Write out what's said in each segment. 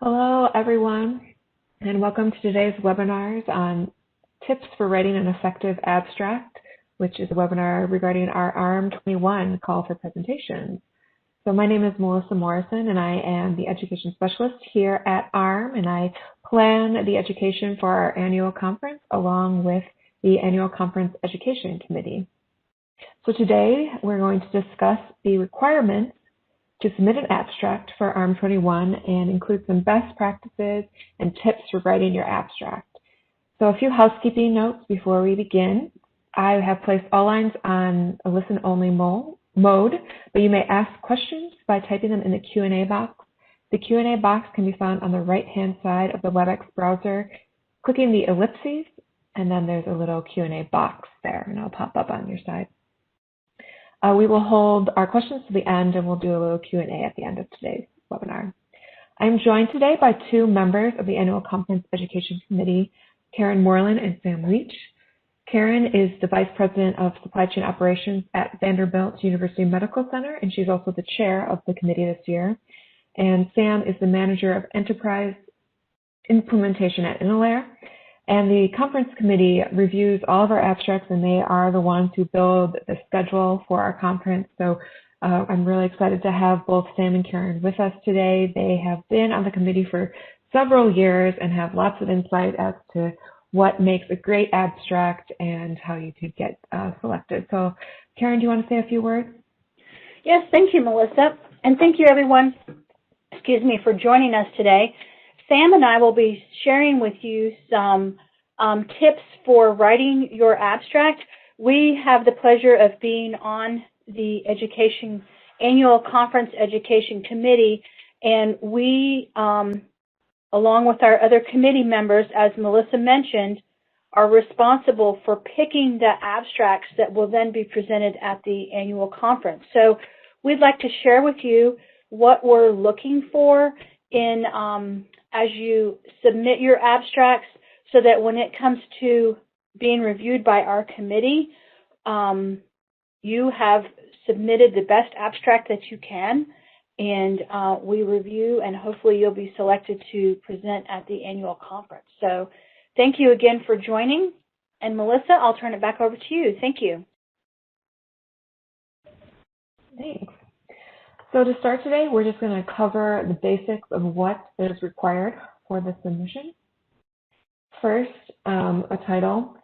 Hello, everyone, and welcome to today's webinars on tips for writing an effective abstract, which is a webinar regarding our AHRMM22 call for presentations. So my name is Melissa Morrison, and I am the education specialist here at AHRMM, and I plan the education for our annual conference along with the annual conference education committee. So today we're going to discuss the requirements to submit an abstract for AHRMM22 and include some best practices and tips for writing your abstract. So a few housekeeping notes before we begin. I have placed all lines on a listen-only mode, but you may ask questions by typing them in the Q&A box. The Q&A box can be found on the right-hand side of the WebEx browser, clicking the ellipses, and then there's a little Q&A box there, and it'll pop up on your side. We will hold our questions to the end, and we'll do a little Q&A at the end of today's webinar. I'm joined today by two members of the Annual Conference Education Committee, Karen Moreland and Sam Leach. Karen is the Vice President of Supply Chain Operations at Vanderbilt University Medical Center, and she's also the chair of the committee this year. And Sam is the Manager of Enterprise Implementation at Inalair. And the conference committee reviews all of our abstracts, and they are the ones who build the schedule for our conference. So I'm really excited to have both Sam and Karen with us today. They have been on the committee for several years and have lots of insight as to what makes a great abstract and how you could get selected. So Karen, do you want to say a few words? Yes, thank you, Melissa. And thank you, everyone, for joining us today. Sam and I will be sharing with you some tips for writing your abstract. We have the pleasure of being on the Annual Conference Education Committee, and we, along with our other committee members, as Melissa mentioned, are responsible for picking the abstracts that will then be presented at the annual conference. So we'd like to share with you what we're looking for in as you submit your abstracts, so that when it comes to being reviewed by our committee, you have submitted the best abstract that you can, and we review, and hopefully you'll be selected to present at the annual conference. So thank you again for joining, and Melissa, I'll turn it back over to you. Thank you. Thanks. So to start today, we're just going to cover the basics of what is required for the submission. First, a title.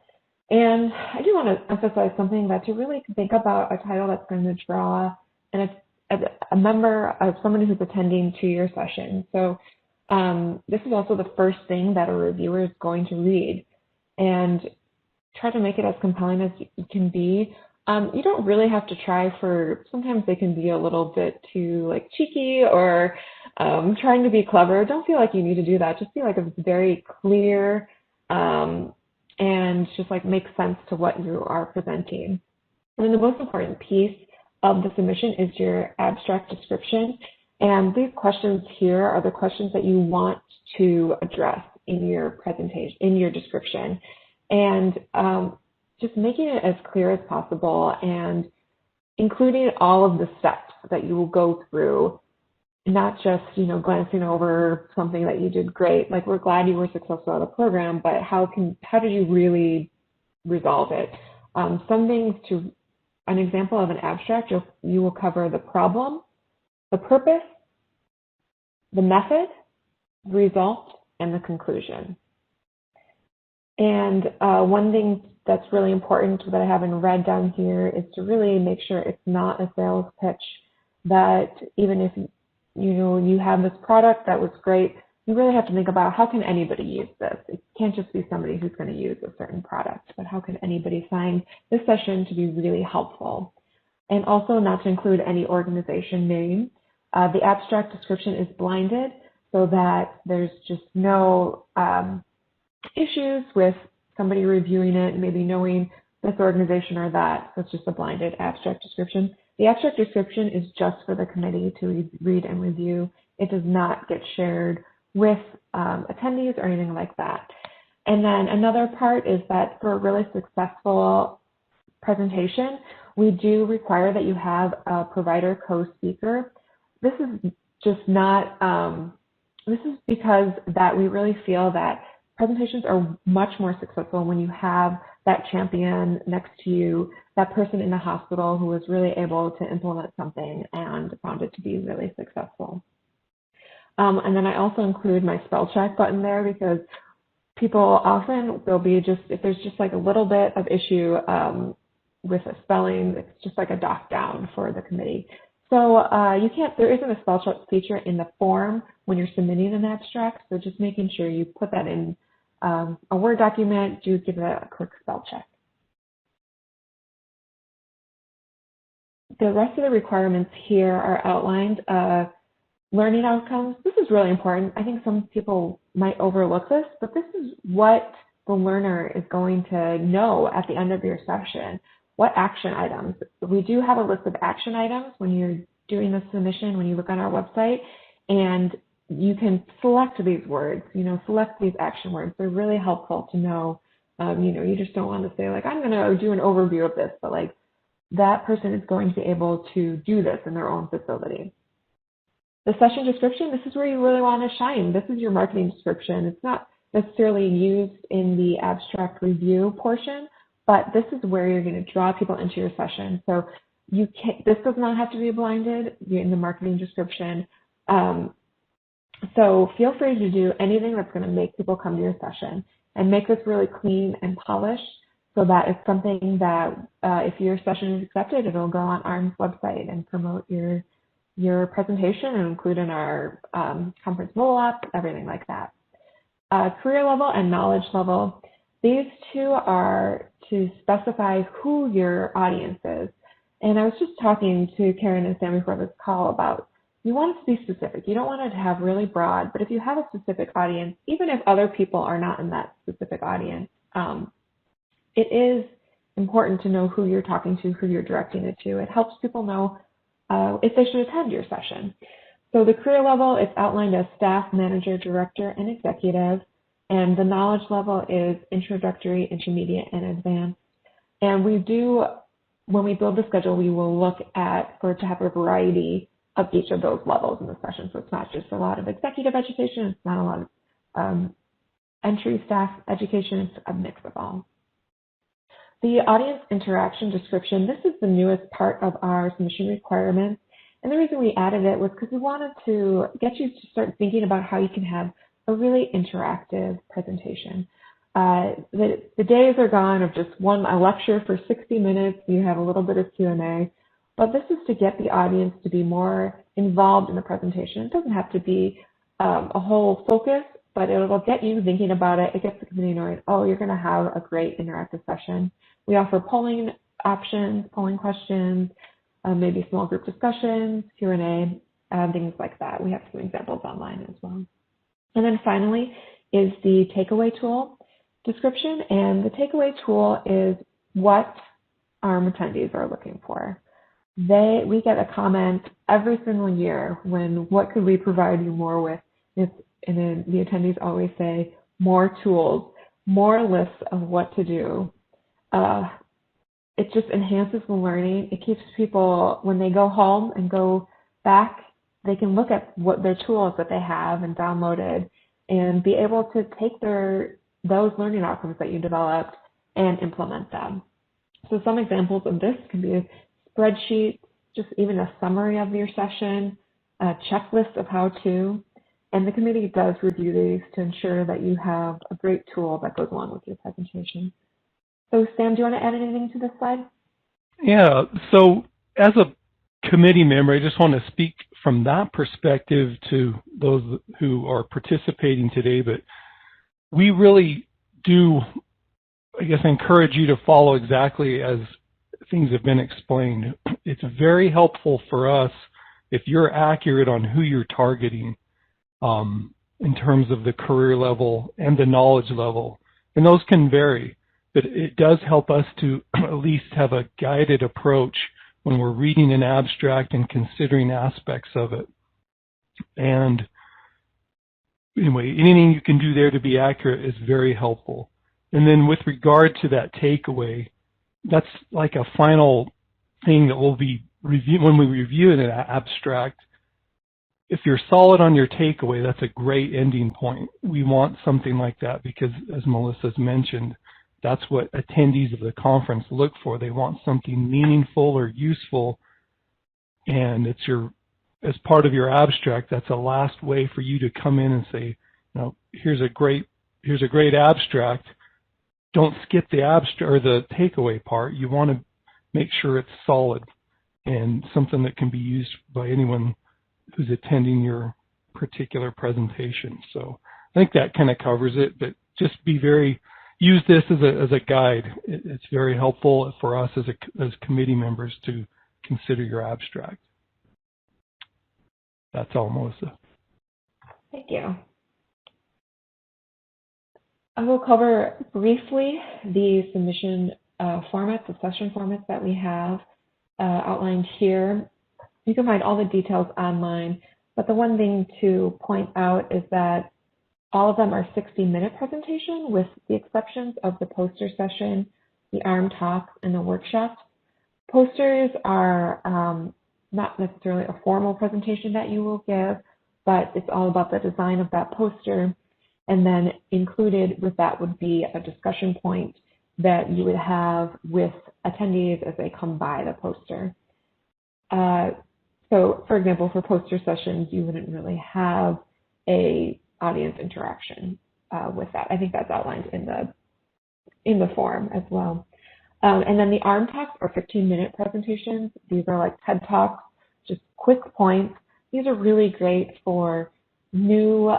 And I do want to emphasize something, that to really think about a title that's going to draw a member of somebody who's attending to your session. So this is also the first thing that a reviewer is going to read. And try to make it as compelling as you can be. You don't really have to try for, sometimes they can be a little bit too cheeky or trying to be clever. Don't feel like you need to do that. Just feel like it's very clear and just makes sense to what you are presenting. And then the most important piece of the submission is your abstract description. And these questions here are the questions that you want to address in your presentation, in your description. And just making it as clear as possible and including all of the steps that you will go through, not just, glancing over something that you did great. We're glad you were successful at a program, but how did you really resolve it? An example of an abstract, you will cover the problem, the purpose, the method, the result, and the conclusion. And one thing that's really important that I have in red down here is to really make sure it's not a sales pitch, that even if you have this product that was great, you really have to think about how can anybody use this. It can't just be somebody who's going to use a certain product, but how can anybody find this session to be really helpful. And also not to include any organization name. The abstract description is blinded so that there's just no issues with somebody reviewing it and maybe knowing this organization or that. So it's just a blinded abstract description. The abstract description is just for the committee to read and review. It does not get shared with attendees or anything like that. And then another part is that for a really successful presentation, we do require that you have a provider co-speaker. This is just not This is because that we really feel that presentations are much more successful when you have that champion next to you, that person in the hospital who was really able to implement something and found it to be really successful. And then I also include my spell check button there because people often will be just, if there's just like a little bit of issue with a spelling, it's just like a doc down for the committee. So there isn't a spell check feature in the form when you're submitting an abstract, so just making sure you put that in a Word document, do give it a quick spell check. The rest of the requirements here are outlined. Learning outcomes, this is really important. I think some people might overlook this, but this is what the learner is going to know at the end of your session. What action items? We do have a list of action items when you're doing the submission, when you look on our website, and you can select these words, select these action words. They're really helpful to know. You just don't want to say like, I'm going to do an overview of this, but like that person is going to be able to do this in their own facility. The session description, this is where you really want to shine. This is your marketing description. It's not necessarily used in the abstract review portion, but this is where you're going to draw people into your session. So this does not have to be blinded in the marketing description. So feel free to do anything that's going to make people come to your session and make this really clean and polished so that it's something that if your session is accepted, it'll go on AHRMM's website and promote your presentation and include in our conference mobile app, everything like that. Career level and knowledge level, these two are to specify who your audience is. And I was just talking to Karen and Sam before this call about you want it to be specific. You don't want it to have really broad, but if you have a specific audience, even if other people are not in that specific audience, it is important to know who you're talking to, who you're directing it to. It helps people know if they should attend your session. So the career level is outlined as staff, manager, director, and executive. And the knowledge level is introductory, intermediate, and advanced. And when we build the schedule, we will look to have a variety of each of those levels in the session. So it's not just a lot of executive education, it's not a lot of entry staff education, it's a mix of all. The audience interaction description, this is the newest part of our submission requirements. And the reason we added it was because we wanted to get you to start thinking about how you can have a really interactive presentation. The days are gone of just a lecture for 60 minutes, you have a little bit of Q&A, but this is to get the audience to be more involved in the presentation. It doesn't have to be a whole focus, but it will get you thinking about it. It gets the community knowing, oh, you're going to have a great interactive session. We offer polling options, polling questions, maybe small group discussions, Q&A, things like that. We have some examples online as well. And then finally is the takeaway tool description. And the takeaway tool is what AHRMM attendees are looking for. We get a comment every single year what could we provide you more with? And then the attendees always say more tools, more lists of what to do. It just enhances the learning. It keeps people, when they go home and go back, they can look at what their tools that they have and downloaded and be able to take those learning outcomes that you developed and implement them. So some examples of this can be a spreadsheet, just even a summary of your session, a checklist of how to, and the committee does review these to ensure that you have a great tool that goes along with your presentation. So Sam, do you want to add anything to this slide? Yeah, so as a committee member, I just want to speak from that perspective to those who are participating today, but we really do, I guess, encourage you to follow exactly as things have been explained. It's very helpful for us if you're accurate on who you're targeting in terms of the career level and the knowledge level. And those can vary, but it does help us to at least have a guided approach when we're reading an abstract and considering aspects of it. And anyway, anything you can do there to be accurate is very helpful. And then with regard to that takeaway, that's like a final thing that we'll be when we review an abstract. if you're solid on your takeaway, that's a great ending point. We want something like that because, as Melissa's mentioned, that's what attendees of the conference look for. They want something meaningful or useful, and it's as part of your abstract, that's a last way for you to come in and say, here's a great abstract. Don't skip the abstract or the takeaway part. You want to make sure it's solid and something that can be used by anyone who's attending your particular presentation. So I think that kind of covers it, but just use this as a guide. It's very helpful for us as committee members to consider your abstract. That's all, Melissa. Thank you. I will cover briefly the submission formats, the session formats that we have outlined here. You can find all the details online, but the one thing to point out is that all of them are 60-minute presentation with the exceptions of the poster session, the AHRMM talks, and the workshops. Posters are not necessarily a formal presentation that you will give, but it's all about the design of that poster. And then included with that would be a discussion point that you would have with attendees as they come by the poster. So, for example, for poster sessions, you wouldn't really have a audience interaction with that. I think that's outlined in the form as well. And then the AHRMM talks are 15-minute presentations. These are like TED Talks, just quick points. These are really great for new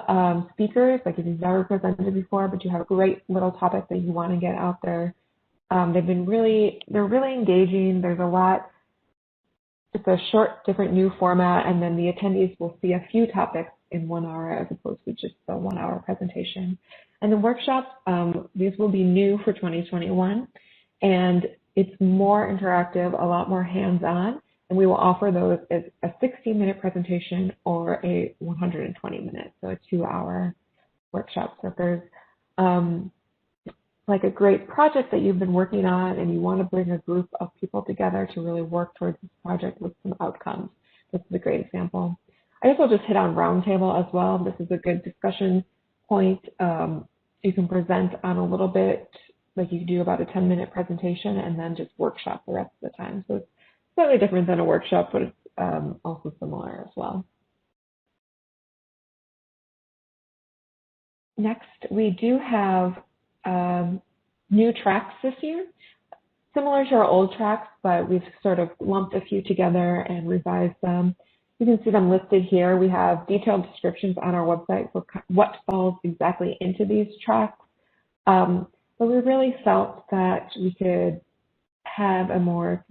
speakers, like if you've never presented before, but you have a great little topic that you want to get out there. They're really engaging. There's a lot. It's a short, different new format, and then the attendees will see a few topics in 1 hour as opposed to just the 1 hour presentation. And the workshops, these will be new for 2021, and it's more interactive, a lot more hands-on, and we will offer those as a 60-minute presentation or a 120-minute, so a 2-hour workshop. So if there's like a great project that you've been working on and you want to bring a group of people together to really work towards this project with some outcomes, this is a great example. I guess I'll just hit on roundtable as well. This is a good discussion point. You can present on a little bit, like you do about a 10-minute presentation, and then just workshop the rest of the time. So it's slightly different than a workshop, but it's also similar as well. Next, we do have new tracks this year, similar to our old tracks, but we've sort of lumped a few together and revised them. You can see them listed here. We have detailed descriptions on our website for what falls exactly into these tracks. But we really felt that we could have a more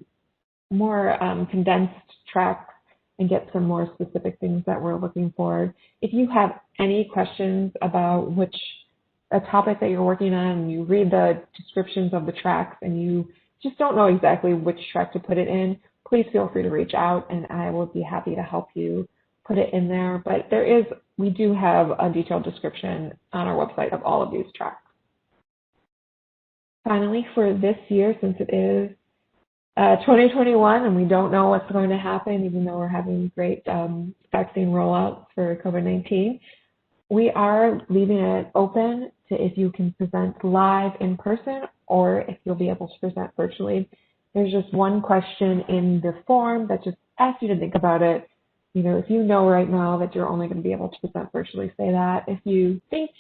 condensed track and get some more specific things that we're looking for. If you have any questions about a topic that you're working on and you read the descriptions of the tracks and you just don't know exactly which track to put it in, please feel free to reach out and I will be happy to help you put it in there. But we do have a detailed description on our website of all of these tracks. Finally, for this year, since it is 2021 and we don't know what's going to happen, even though we're having great vaccine rollouts for COVID-19, we are leaving it open to if you can present live in person or if you'll be able to present virtually. There's just one question in the form that just asks you to think about it. If you know right now that you're only going to be able to present virtually, say that. If you think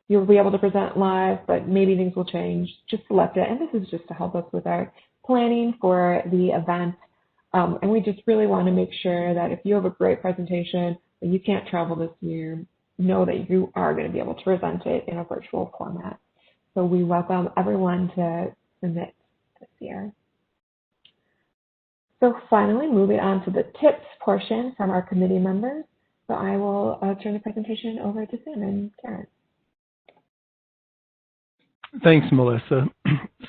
you'll be able to present live, but maybe things will change, just select it. And this is just to help us with our planning for the event. And we just really want to make sure that if you have a great presentation and you can't travel this year, know that you are going to be able to present it in a virtual format. So we welcome everyone to submit this year. So finally, moving on to the tips portion from our committee members. So I will turn the presentation over to Sam and Karen. Thanks, Melissa.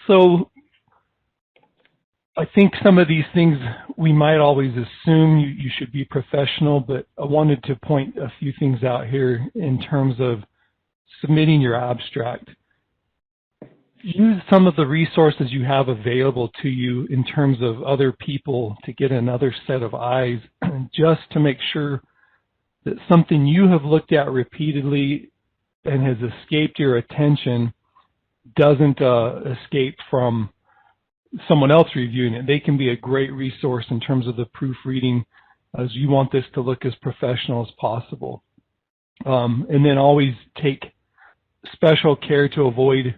So I think some of these things we might always assume you should be professional, but I wanted to point a few things out here in terms of submitting your abstract. Use some of the resources you have available to you in terms of other people to get another set of eyes, just to make sure that something you have looked at repeatedly and has escaped your attention doesn't escape from someone else reviewing it. They can be a great resource in terms of the proofreading, as you want this to look as professional as possible. And then always take special care to avoid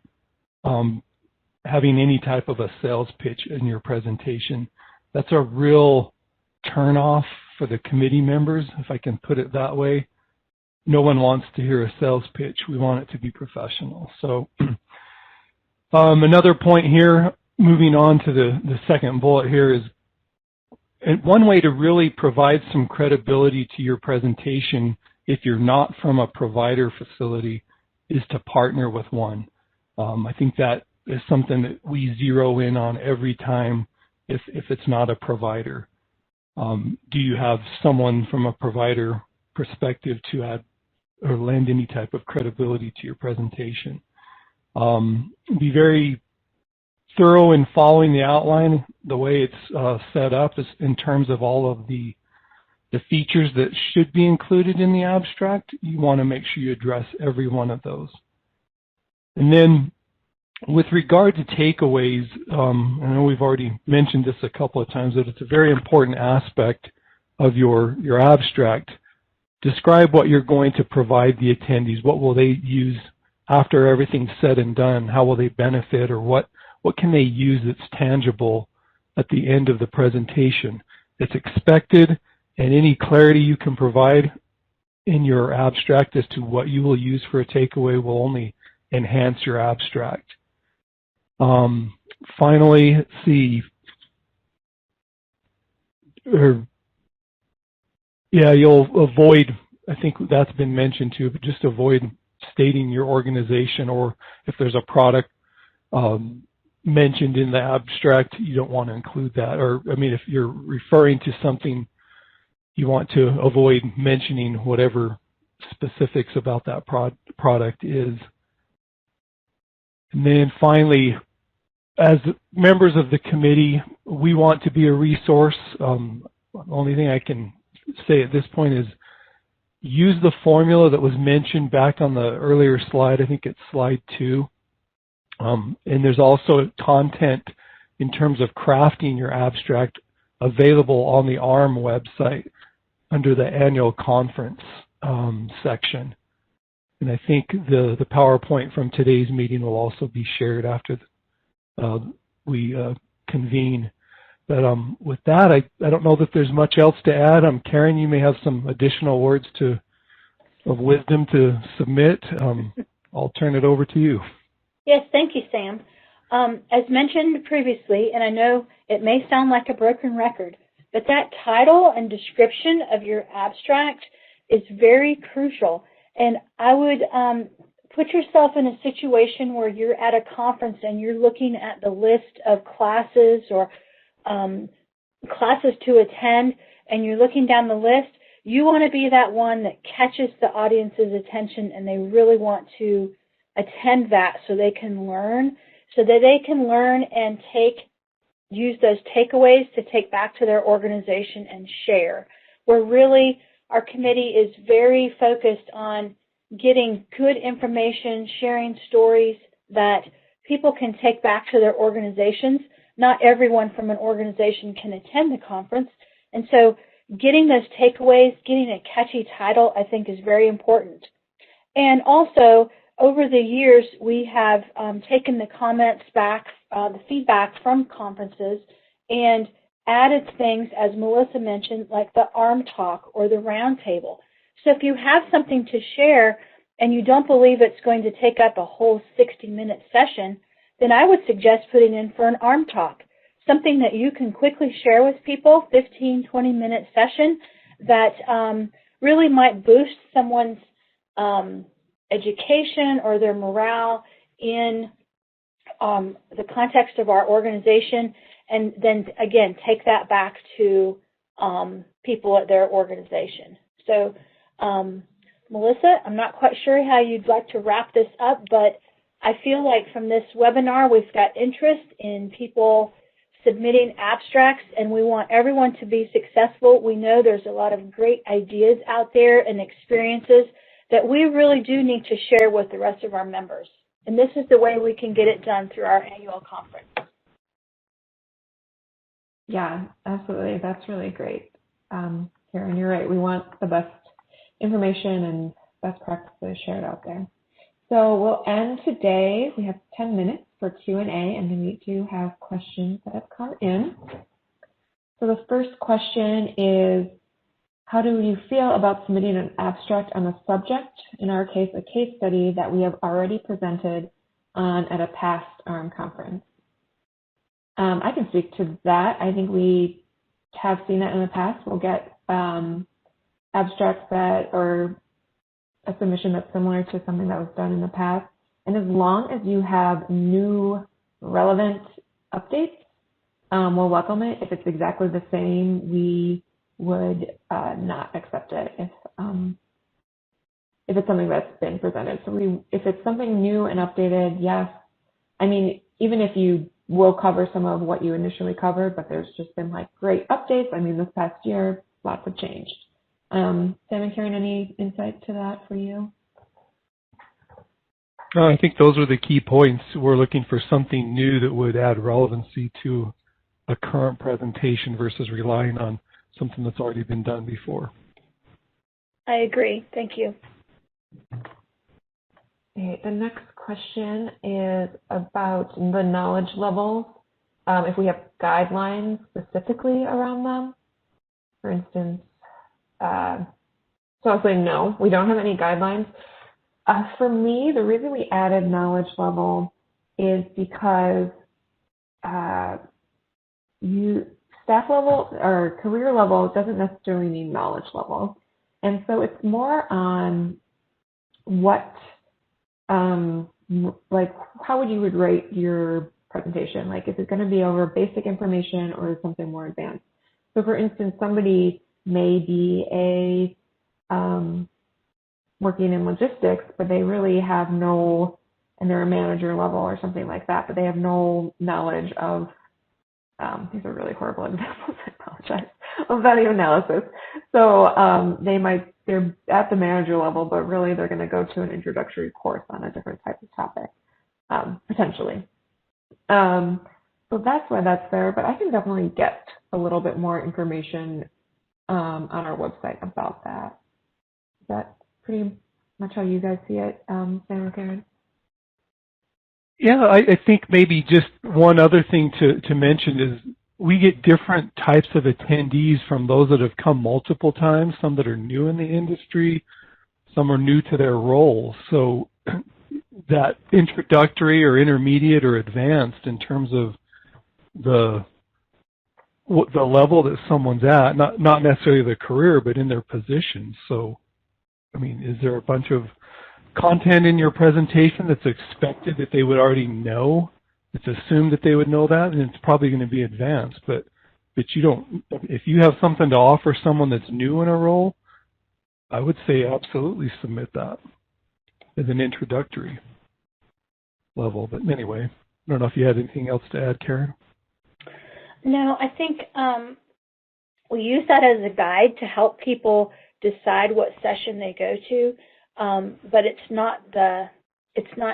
having any type of a sales pitch in your presentation. That's a real turnoff for the committee members, if I can put it that way. No one wants to hear a sales pitch. We want it to be professional. So another point here, moving on to the second bullet here, is one way to really provide some credibility to your presentation if you're not from a provider facility is to partner with one. I think that is something that we zero in on every time if it's not a provider. Do you have someone from a provider perspective to add or lend any type of credibility to your presentation? Be very thorough in following the outline. The way it's set up is in terms of all of the features that should be included in the abstract. You want to make sure you address every one of those. And then with regard to takeaways, I know we've already mentioned this a couple of times, that it's a very important aspect of your abstract. Describe what you're going to provide the attendees. What will they use after everything's said and done? How will they benefit, or what can they use that's tangible at the end of the presentation? It's expected, and any clarity you can provide in your abstract as to what you will use for a takeaway will only enhance your abstract. Finally, let's see. You'll avoid, I think that's been mentioned too, but just avoid stating your organization, or if there's a product mentioned in the abstract, you don't want to include that. Or, I mean, if you're referring to something, you want to avoid mentioning whatever specifics about that product is. And then finally, as members of the committee, we want to be a resource. The only thing I can say at this point is use the formula that was mentioned back on the earlier slide. I think it's slide 2. And there's also content in terms of crafting your abstract available on the AHRMM website under the annual conference section. And I think the PowerPoint from today's meeting will also be shared after we convene. But with that, I don't know that there's much else to add. Karen, you may have some additional words of wisdom to submit. I'll turn it over to you. Yes, thank you, Sam. As mentioned previously, and I know it may sound like a broken record, but that title and description of your abstract is very crucial. And I would put yourself in a situation where you're at a conference and you're looking at the list of classes or classes to attend, and you're looking down the list. You want to be that one that catches the audience's attention, and they really want to attend that so they can learn, and use those takeaways to take back to their organization and share. We're really, our committee is very focused on getting good information, sharing stories that people can take back to their organizations. Not everyone from an organization can attend the conference, and so getting those takeaways, getting a catchy title, I think is very important. And also, over the years, we have taken the comments back, the feedback from conferences, and added things, as Melissa mentioned, like the AHRMM talk or the roundtable. So if you have something to share and you don't believe it's going to take up a whole 60-minute session, then I would suggest putting in for an AHRMM talk, something that you can quickly share with people, 15, 20-minute session that really might boost someone's education or their morale in the context of our organization, and then, again, take that back to people at their organization. So, Melissa, I'm not quite sure how you'd like to wrap this up, but I feel like from this webinar we've got interest in people submitting abstracts, and we want everyone to be successful. We know there's a lot of great ideas out there and experiences that we really do need to share with the rest of our members. And this is the way we can get it done through our annual conference. Yeah, absolutely. That's really great. Karen, you're right. We want the best information and best practices shared out there. So we'll end today. We have 10 minutes for Q&A, and then we do have questions that have come in. So the first question is, how do you feel about submitting an abstract on a subject, in our case, a case study that we have already presented on at a past AHRMM conference? I can speak to that. I think we have seen that in the past. We'll get abstracts that are a submission that's similar to something that was done in the past. And as long as you have new relevant updates, we'll welcome it. If it's exactly the same, we would not accept it if it's something that's been presented. So if it's something new and updated, yes. I mean, even if you will cover some of what you initially covered, but there's just been like great updates. I mean, this past year, lots have changed. Sam and Karen, any insight to that for you? I think those are the key points. We're looking for something new that would add relevancy to a current presentation versus relying on something that's already been done before. I agree. Thank you. Okay, the next question is about the knowledge levels. If we have guidelines specifically around them, for instance, so I'll say no, we don't have any guidelines. For me, the reason we added knowledge level is because staff level or career level doesn't necessarily mean knowledge level. And so it's more on what, like how would you rate your presentation? Like, is it going to be over basic information or is something more advanced? So for instance, somebody may be working in logistics, but they really have no, and they're a manager level or something like that, but they have no knowledge of, these are really horrible examples, I apologize, of value analysis. So they're at the manager level, but really they're going to go to an introductory course on a different type of topic, potentially. So that's why that's there, but I can definitely get a little bit more information on our website about that. Is that pretty much how you guys see it, Sam and Karen? Yeah, I think maybe just one other thing to mention is we get different types of attendees from those that have come multiple times, some that are new in the industry, some are new to their role. So that introductory or intermediate or advanced in terms of the level that someone's at, not necessarily their career, but in their position. So, I mean, is there a bunch of content in your presentation that's expected that they would already know? It's assumed that they would know that, and it's probably going to be advanced. But you don't. If you have something to offer someone that's new in a role, I would say absolutely submit that as an introductory level. But anyway, I don't know if you had anything else to add, Karen. No, I think we use that as a guide to help people decide what session they go to, but it's not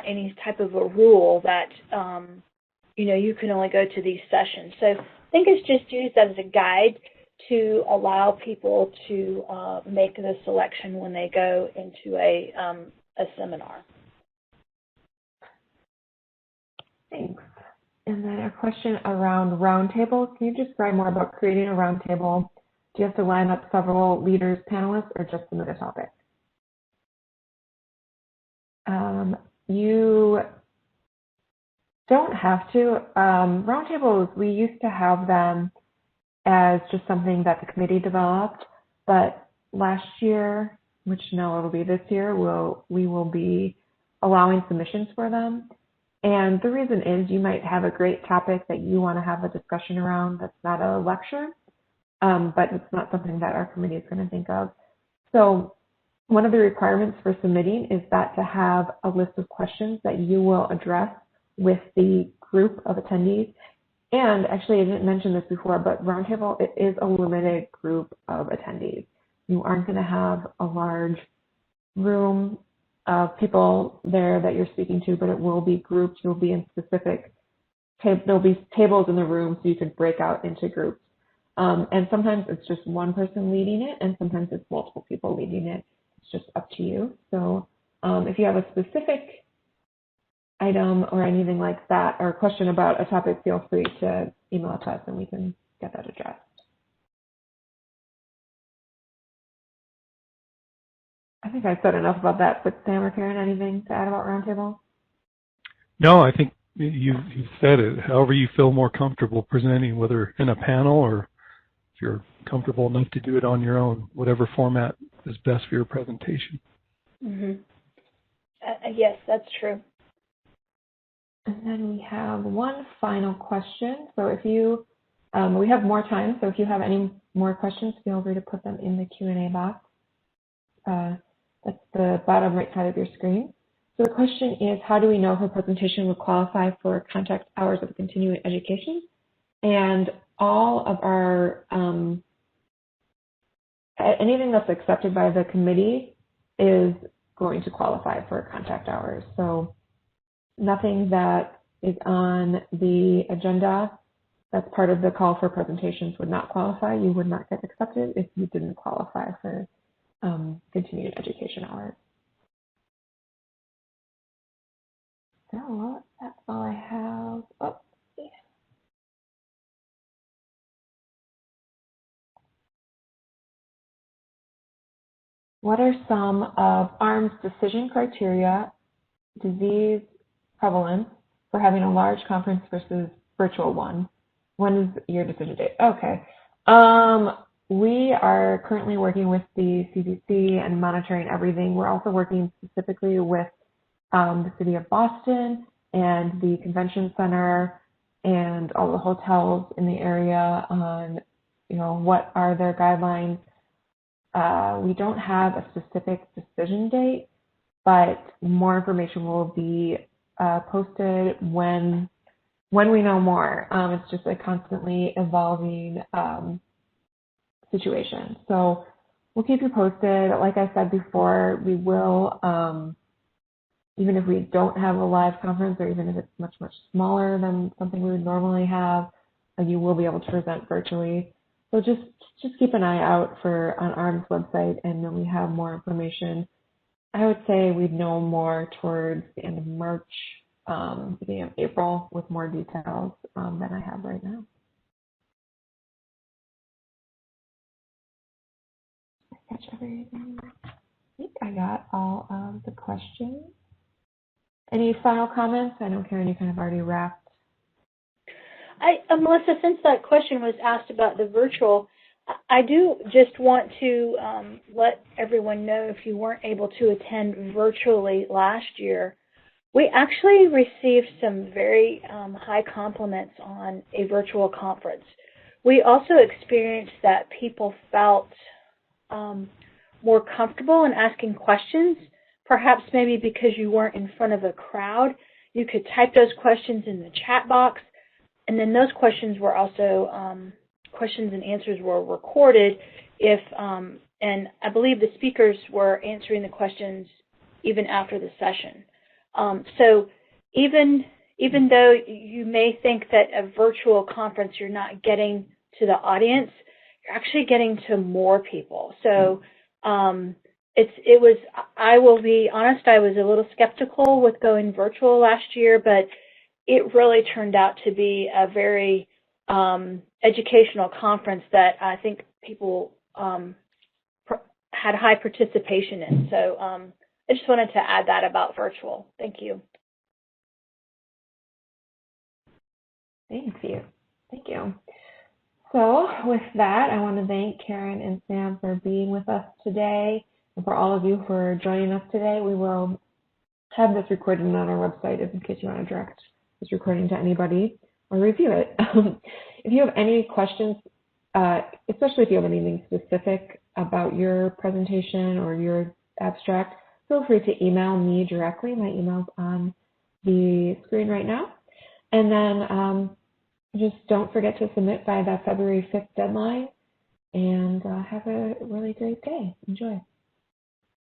any type of a rule that you can only go to these sessions. So I think it's just used as a guide to allow people to make the selection when they go into a seminar. Thanks. And then a question around roundtables. Can you describe more about creating a roundtable? Do you have to line up several leaders, panelists, or just submit a topic? You don't have to. Roundtables, we used to have them as just something that the committee developed, but last year, which now it'll be this year, we will be allowing submissions for them. And the reason is you might have a great topic that you want to have a discussion around that's not a lecture, but it's not something that our committee is going to think of. So one of the requirements for submitting is that to have a list of questions that you will address with the group of attendees. And actually, I didn't mention this before, but Roundtable, it is a limited group of attendees. You aren't going to have a large room of people there that you're speaking to, but it will be grouped. You'll be in specific, there'll be tables in the room so you can break out into groups. And sometimes it's just one person leading it, and sometimes it's multiple people leading it. It's just up to you. So if you have a specific item or anything like that, or a question about a topic, feel free to email it to us and we can get that addressed. I think I said enough about that, but Sam or Karen, anything to add about Roundtable? No, I think you've said it. However you feel more comfortable presenting, whether in a panel or if you're comfortable enough to do it on your own, whatever format is best for your presentation. Mm-hmm. Yes, that's true. And then we have one final question. So if you, we have more time, so if you have any more questions, feel free to put them in the Q&A box. That's the bottom right side of your screen. So the question is, how do we know if a presentation would qualify for contact hours of continuing education? And all of our, anything that's accepted by the committee is going to qualify for contact hours. So nothing that is on the agenda that's part of the call for presentations would not qualify. You would not get accepted if you didn't qualify for continuing education hours. So that's all I have. Oh, yeah. What are some of AHRMM's decision criteria, disease prevalence, for having a large conference versus virtual one? When is your decision date? Okay. We are currently working with the CDC and monitoring everything. We're also working specifically with the city of Boston and the convention center and all the hotels in the area on, what are their guidelines. We don't have a specific decision date, but more information will be posted when we know more. It's just a constantly evolving situation. So we'll keep you posted. Like I said before, we will, even if we don't have a live conference, or even if it's much, much smaller than something we would normally have, you will be able to present virtually. So just keep an eye out for on AHRMM's website, and when we have more information, I would say we'd know more towards the end of March, beginning of April, with more details than I have right now. Catch everything. I think I got all of the questions. Any final comments? I know, Karen, you kind of already wrapped. Melissa, since that question was asked about the virtual, I do just want to let everyone know, if you weren't able to attend virtually last year, we actually received some very high compliments on a virtual conference. We also experienced that people felt more comfortable in asking questions, perhaps maybe because you weren't in front of a crowd. You could type those questions in the chat box, and then those questions were also, questions and answers were recorded if, and I believe the speakers were answering the questions even after the session. So even though you may think that a virtual conference you're not getting to the audience, you're actually getting to more people. So I will be honest, I was a little skeptical with going virtual last year, but it really turned out to be a very educational conference that I think people had high participation in. So I just wanted to add that about virtual. Thank you. Thank you. Thank you. So with that, I want to thank Karen and Sam for being with us today, and for all of you for joining us today. We will have this recorded on our website in case you want to direct this recording to anybody or review it. If you have any questions, especially if you have anything specific about your presentation or your abstract, feel free to email me directly. My email's on the screen right now. And then Just don't forget to submit by that February 5th deadline, and have a really great day. Enjoy.